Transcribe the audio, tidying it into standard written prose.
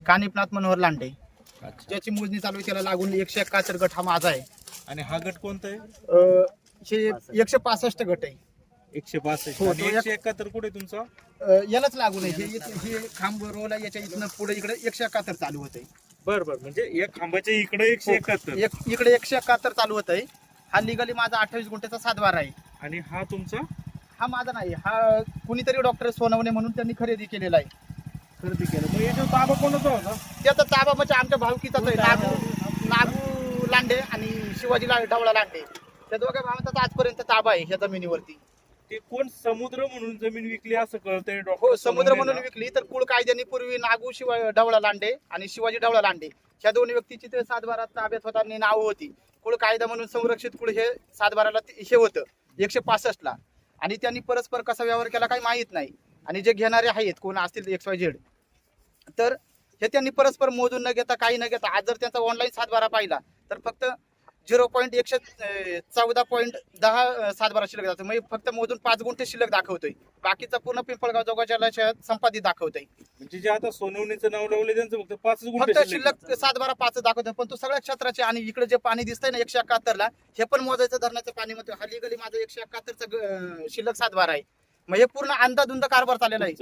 कानिपनाथ मनोहर लांडे, अच्छा. ज्याची मोजणी चालू आहे त्याला लागून 171 गट हा माझा आहे. आणि हा गट कोणता आहे? हे 165 गट आहे. 165. हो, आणि तो 171 कुठे तुमचा? यालाच लागून आहे. हे खांब रोला याच्या इथनं पुढे इकडे 171 चालू होत आहे. बरं म्हणजे या खांबाच्या इकडे 171. इकडे 171 चालू होत आहे. हा लिगली माझा 28 गुंठ्याचा सातबारा आहे. आणि हा तुमचा? हा माझा नाही, हा कुणीतरी डॉक्टर सोनवणे म्हणून त्यांनी खरेदी केलेला आहे. खरेदी केलं. मग याचा ताबा कोणाचा होता? त्याचा ताबा म्हणजे आमच्या भावकीचाच आहे. नागू लांडे आणि शिवाजी ढवळा लांडे, त्या दोघा भावांचा आजपर्यंत ताबा आहे ह्या जमिनीवरती. ते कोण समुद्र म्हणून जमीन विकली असं कळतंय हो, डॉक्टर समुद्र म्हणून विकली. तर कुळ कायद्याने पूर्वी नागू ढवळा लांडे आणि शिवाजी ढवळा लांडे ह्या दोन व्यक्तीची ते सातबारा ताब्यात होताना नावं होती. कुळ कायदा म्हणून संरक्षित कुळ हे सातबाराला हे होतं 165 ला. आणि त्यांनी परस्पर कसा व्यवहार केला काही माहीत नाही. आणि जे घेणारे आहेत कोण असतील XYZ, तर हे त्यांनी परस्पर मोजून न घेता काही न घेता आज जर त्यांचा ऑनलाईन सातबारा पाहिला तर फक्त 0.114.10 सातबारा शिल्लक जातो. म्हणजे फक्त मोजून 5 गुंठे शिल्लक दाखवतोय. बाकीचा पूर्ण पिंपळगाव जोगाच्या संपादित दाखवतोय. म्हणजे जे आता सोनवणीचं नाव लावले त्यांचं फक्त 5 फक्त गुंठे शिल्लक सातबारा 5 दाखवतोय. पण तो सगळ्या क्षेत्राचे. आणि इकडे जे पाणी दिसतंय ना 171 ला, हे पण मोजायचं धरणाचं पाणी म्हणतो. हा लिगली माझं 171चा शिल्लक सातबारा आहे. मग हे पूर्ण अंदाधुंद कारभार चाललेला आहे.